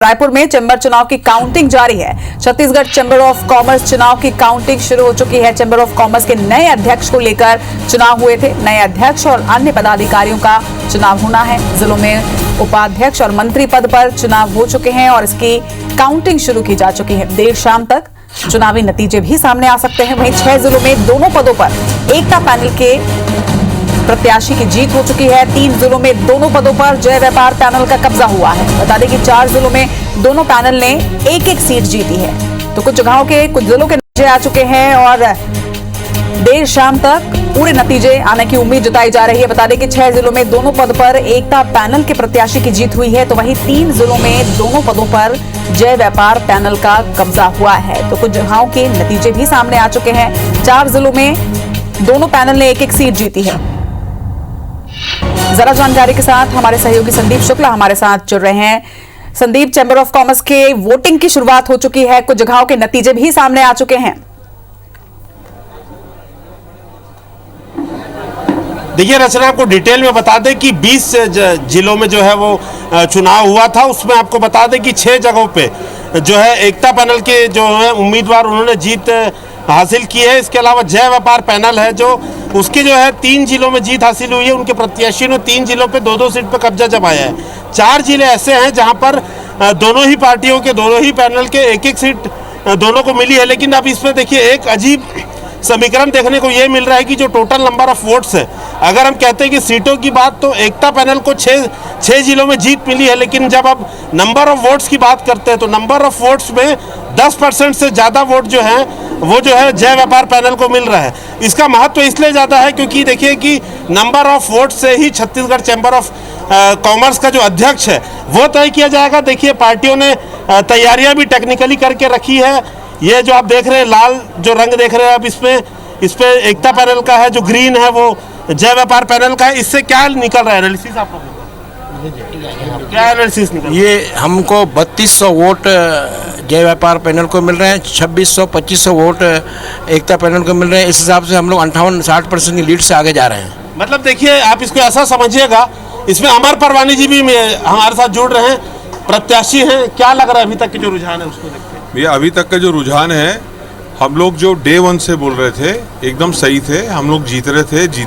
रायपुर में चैम्बर चुनाव की काउंटिंग जारी है। छत्तीसगढ़ चैम्बर ऑफ कॉमर्स चुनाव की काउंटिंग शुरू हो चुकी है। चैम्बर ऑफ कॉमर्स के नए अध्यक्ष को लेकर चुनाव हुए थे। नए अध्यक्ष और अन्य पदाधिकारियों का चुनाव होना है। जिलों में उपाध्यक्ष और मंत्री पद पर चुनाव हो चुके हैं और इसकी काउंटिंग शुरू की जा चुकी है। देर शाम तक चुनावी नतीजे भी सामने आ सकते हैं। वहीं 6 जिलों में दोनों पदों पर एकता पैनल के प्रत्याशी की जीत हो चुकी है। 3 जिलों में दोनों पदों पर जय व्यापार पैनल का कब्जा हुआ है। बता दें कि 4 जिलों में दोनों पैनल ने एक-एक सीट जीती है। तो कुछ जगहों के कुछ जिलों के नतीजे आ चुके हैं और देर शाम तक पूरे नतीजे आने की उम्मीद जताई जा रही है। बता दें कि 6 जिलों में दोनों पद पर एकता पैनल के प्रत्याशी की जीत हुई है, तो वहीं 3 जिलों में दोनों पदों पर जय व्यापार पैनल का कब्जा हुआ है। तो कुछ जगहों के नतीजे भी सामने आ चुके हैं। 4 जिलों में दोनों पैनल ने एक-एक सीट जीती है। जरा जानकारी के साथ हमारे सहयोगी संदीप शुक्ला हमारे साथ जुड़ रहे हैं। संदीप, चैम्बर ऑफ कॉमर्स के वोटिंग की शुरुआत हो चुकी है, कुछ जगहों के नतीजे भी सामने आ चुके हैं। देखिए रचना, आपको डिटेल में बता दें कि 20 जिलों में जो है वो चुनाव हुआ था। उसमें आपको बता दें कि 6 जगहों पे जो है एकता पैनल के जो है उम्मीदवार उन्होंने जीत हासिल की है। इसके अलावा जय व्यापार पैनल है जो उसकी जो है 3 जिलों में जीत हासिल हुई है। उनके प्रत्याशी ने 3 जिलों पे 2-2 सीट पे कब्जा जमाया है। 4 जिले ऐसे हैं जहां पर दोनों ही पार्टियों के दोनों ही पैनल के एक-एक सीट दोनों को मिली है। लेकिन अब इसमें देखिए एक अजीब समीकरण देखने को ये मिल रहा है कि जो टोटल नंबर ऑफ वोट्स है, अगर हम कहते हैं कि सीटों की बात, तो एकता पैनल को 6 जिलों में जीत मिली है। लेकिन जब अब नंबर ऑफ वोट्स की बात करते हैं तो नंबर ऑफ वोट्स में 10% से ज़्यादा वोट जो है वो जो है जय व्यापार पैनल को मिल रहा है। इसका महत्व इसलिए ज़्यादा है क्योंकि देखिए कि नंबर ऑफ वोट से ही छत्तीसगढ़ चैम्बर ऑफ कॉमर्स का जो अध्यक्ष है वो तय किया जाएगा। देखिए पार्टियों ने तैयारियां भी टेक्निकली करके रखी है। ये जो आप देख रहे हैं लाल जो रंग देख रहे हैं आप, इस पे एकता पैनल का है, जो ग्रीन है वो जय व्यापार पैनल का है। इससे क्या निकल रहा है एनालिसिस आप लोगों का? क्या एनालिसिस निकल? ये हमको 3200 वोट जय व्यापार पैनल को मिल रहे हैं, 2600-2500 वोट एकता पैनल को मिल रहे हैं। इस हिसाब से हम लोग 58-60% की लीड से आगे जा रहे हैं। मतलब देखिए आप इसको ऐसा समझिएगा, इसमें अमर परवानी जी भी हमारे साथ जुड़ रहे हैं, प्रत्याशी हैं। क्या लग रहा है अभी तक के जो रुझान है उसको देखते हैं? भैया अभी तक का जो रुझान है, हम लोग जो डे 1 से बोल रहे थे एकदम सही थे। हम लोग जीत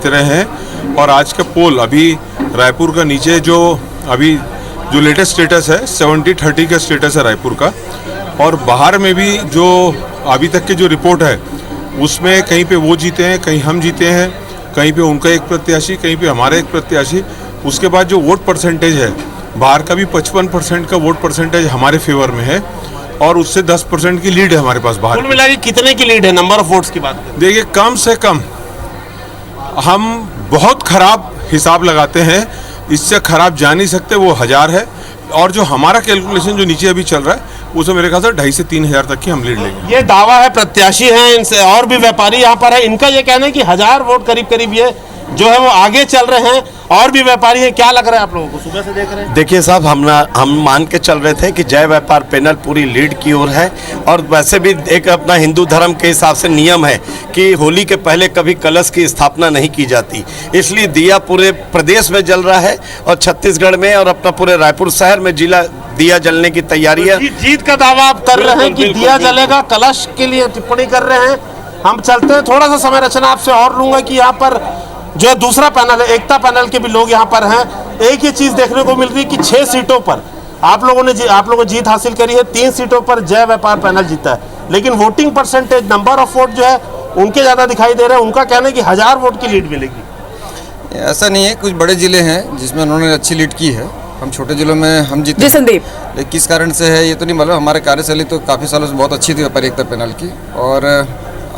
रहे हैं। और आज का पोल अभी रायपुर का नीचे जो अभी जो लेटेस्ट स्टेटस है 70-30 का स्टेटस है रायपुर का। और बाहर में भी जो अभी तक की जो रिपोर्ट है उसमें कहीं पे वो जीते हैं, कहीं हम जीते हैं, कहीं पे उनका एक प्रत्याशी, कहीं पे हमारा एक प्रत्याशी। उसके बाद जो वोट परसेंटेज है बाहर का भी 55% का वोट परसेंटेज हमारे फेवर में है और उससे 10% की लीड है हमारे पास बाहर। कुल मिला के कितने की लीड है नंबर ऑफ वोट्स की बात करें? देखिए कम से कम हम बहुत खराब हिसाब लगाते हैं, इससे खराब जा नहीं सकते, वो 1000 है। और जो हमारा कैलकुलेशन जो नीचे अभी चल रहा है उसमें मेरे ख्याल से 2,500 से 3,000 तक की हम लीड लेंगे। ये दावा है, प्रत्याशी हैं इनसे और भी व्यापारी यहाँ पर है, इनका ये कहना है कि 1000 वोट करीब ये जो है वो आगे चल रहे हैं। और भी व्यापारी हैं, क्या लग रहा है आप लोगों को सुबह से देख रहे हैं? देखिए साहब, हम मान के चल रहे थे कि जय व्यापार पैनल पूरी लीड की ओर है। और वैसे भी एक अपना हिंदू धर्म के हिसाब से नियम है कि होली के पहले कभी कलश की स्थापना नहीं की जाती, इसलिए दिया पूरे प्रदेश में जल रहा है और छत्तीसगढ़ में और अपना पूरे रायपुर शहर में जिला दिया जलने की तैयारी है। जीत का दावा आप कर रहे हैं कि दिया जलेगा, कलश के लिए टिप्पणी कर रहे हैं। हम चलते हैं, थोड़ा सा समय रचना आपसे और लूंगा कि यहाँ पर जो है दूसरा पैनल है, एकता पैनल के भी लोग यहाँ पर हैं। एक ही चीज देखने को मिल रही है कि 6 सीटों पर आप लोगों ने जीत हासिल करी है। 3 सीटों पर जय व्यापार पैनल जीता है, लेकिन voting percentage, number of vote जो है उनके ज्यादा दिखाई दे रहे हैं। उनका कहना है कि 1000 वोट की लीड मिलेगी। ऐसा नहीं है, कुछ बड़े जिले हैं जिसमें उन्होंने अच्छी लीड की है। हम छोटे जिलों में हम जीते। जी संदीप, लेकिन किस कारण से है ये तो नहीं मालूम। हमारे कार्यशैली तो काफ़ी सालों से बहुत अच्छी थी व्यापारी एकता पैनल की, और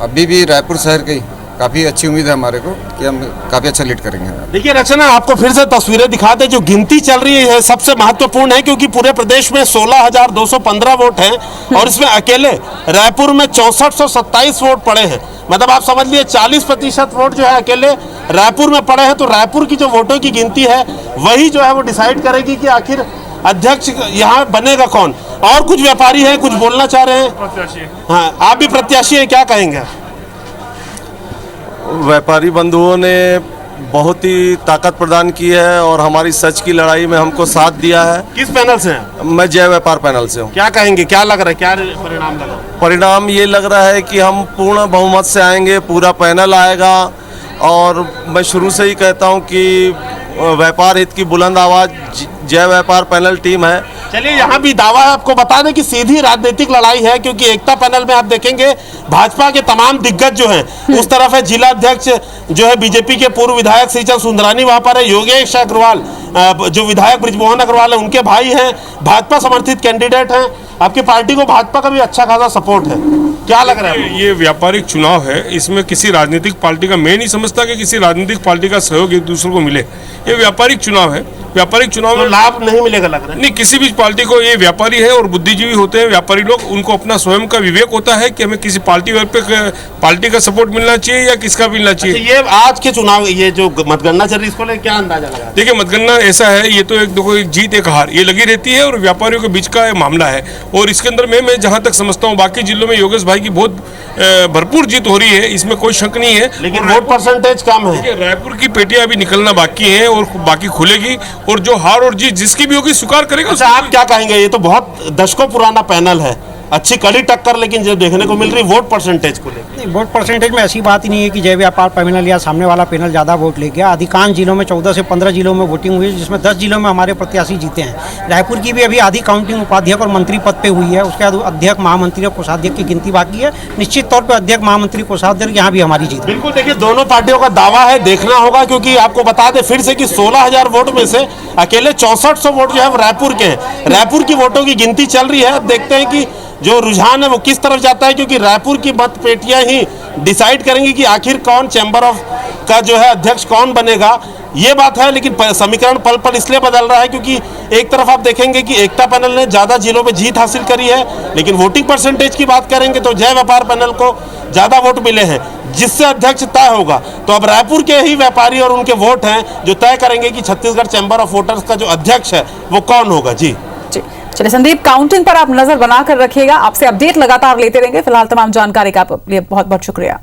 अभी भी रायपुर शहर की काफ़ी अच्छी उम्मीद है हमारे को कि हम काफ़ी अच्छा लीड करेंगे। देखिए रचना, आपको फिर से तस्वीरें दिखा दे। जो गिनती चल रही है सबसे महत्वपूर्ण है क्योंकि पूरे प्रदेश में 16,215 वोट हैं और इसमें अकेले रायपुर में 6427 वोट पड़े हैं। मतलब आप समझ लिए 40% वोट जो है अकेले रायपुर में पड़े हैं। तो रायपुर की जो वोटों की गिनती है वही जो है वो डिसाइड करेगी कि आखिर अध्यक्ष यहाँ बनेगा कौन। और कुछ व्यापारी हैं, कुछ बोलना चाह रहे हैं। हाँ, आप भी प्रत्याशी हैं, क्या कहेंगे? व्यापारी बंधुओं ने बहुत ही ताकत प्रदान की है और हमारी सच की लड़ाई में हमको साथ दिया है। किस पैनल से हैं? मैं जय व्यापार पैनल से हूँ। क्या कहेंगे, क्या लग रहा है, क्या परिणाम लग रहा है? परिणाम ये लग रहा है कि हम पूर्ण बहुमत से आएंगे, पूरा पैनल आएगा। और मैं शुरू से ही कहता हूँ कि व्यापार हित की बुलंद आवाज़ जय व्यापार पैनल टीम है। चलिए, यहाँ भी दावा है, आपको बता दें कि सीधी राजनीतिक लड़ाई है, क्योंकि एकता पैनल में आप देखेंगे भाजपा के तमाम दिग्गज जो हैं उस तरफ है, जिला अध्यक्ष जो है बीजेपी के पूर्व विधायक श्रीचंद सुंदरानी वहां पर है, योगेश अग्रवाल जो विधायक ब्रिजमोहन अग्रवाल है उनके भाई हैं, भाजपा समर्थित कैंडिडेट हैं। आपकी पार्टी को भाजपा का भी अच्छा खासा सपोर्ट है, क्या लग रहा है? ये व्यापारिक चुनाव है, इसमें किसी राजनीतिक पार्टी का, मैं नहीं समझता कि किसी राजनीतिक पार्टी का सहयोग एक दूसरे को मिले। ये व्यापारिक चुनाव है, व्यापारिक चुनाव में लाभ नहीं मिलेगा लग रहा है। नहीं, किसी भी पार्टी को, ये व्यापारी है और बुद्धिजीवी होते हैं व्यापारी लोग, उनको अपना स्वयं का विवेक होता है कि हमें किसी पार्टी का सपोर्ट मिलना चाहिए या किसका मिलना चाहिए। ये आज के चुनाव, ये जो मतगणना चल रही है, इसको लेकर क्या अंदाजा लगा? देखिए, मतगणना ऐसा है, ये तो एक देखो, एक जीत एक हार ये लगी रहती है और व्यापारियों के बीच का मामला है। और इसके अंदर मैं जहां तक समझता हूं बाकी जिलों में योगेश भाई की बहुत भरपूर जीत हो रही है, इसमें कोई शक नहीं है। लेकिन वोट परसेंटेज कम है। रायपुर की पेटियां अभी निकलना बाकी है और बाकी खुलेगी, और जो हार और जीत जिसकी भी होगी स्वीकार करेगा। अच्छा, आप क्या कहेंगे? ये तो बहुत दशकों पुराना पैनल है, अच्छी कड़ी टक्कर लेकिन जो देखने को मिल रही वोट परसेंटेज को लेकर। नहीं, वोट परसेंटेज में ऐसी बात ही नहीं है कि जय व्यापार पैनल या सामने वाला पैनल ज़्यादा वोट ले गया। अधिकांश जिलों में 14 से 15 जिलों में वोटिंग हुई है, जिसमें 10 जिलों में हमारे प्रत्याशी जीते हैं। रायपुर की भी अभी आधी काउंटिंग उपाध्यक्ष और मंत्री पद पे हुई है, उसके बाद अध्यक्ष, महामंत्री और कोषाध्यक्ष की गिनती बाकी है। निश्चित तौर पर अध्यक्ष, महामंत्री, कोषाध्यक्ष यहाँ भी हमारी जीत। बिल्कुल, देखिए दोनों पार्टियों का दावा है, देखना होगा, क्योंकि आपको बता दें फिर से कि 16,000 वोट में से अकेले 6400 वोट जो है रायपुर के हैं। रायपुर की वोटों की गिनती चल रही है, अब देखते हैं कि जो रुझान है वो किस तरफ जाता है, क्योंकि रायपुर की मत पेटियां ही डिसाइड करेंगी कि आखिर कौन चैम्बर ऑफ का जो है अध्यक्ष कौन बनेगा, ये बात है। लेकिन समीकरण पल पल इसलिए बदल रहा है क्योंकि एक तरफ आप देखेंगे कि एकता पैनल ने ज़्यादा जिलों में जीत हासिल करी है, लेकिन वोटिंग परसेंटेज की बात करेंगे तो जय व्यापार पैनल को ज़्यादा वोट मिले हैं, जिससे अध्यक्ष तय होगा। तो अब रायपुर के ही व्यापारी और उनके वोट हैं जो तय करेंगे कि छत्तीसगढ़ चैम्बर ऑफ वोटर्स का जो अध्यक्ष है वो कौन होगा। जी चलिए संदीप, काउंटिंग पर आप नजर बनाकर रखिएगा, आपसे अपडेट लगातार लेते रहेंगे। फिलहाल तमाम जानकारी का आप लिए बहुत बहुत शुक्रिया।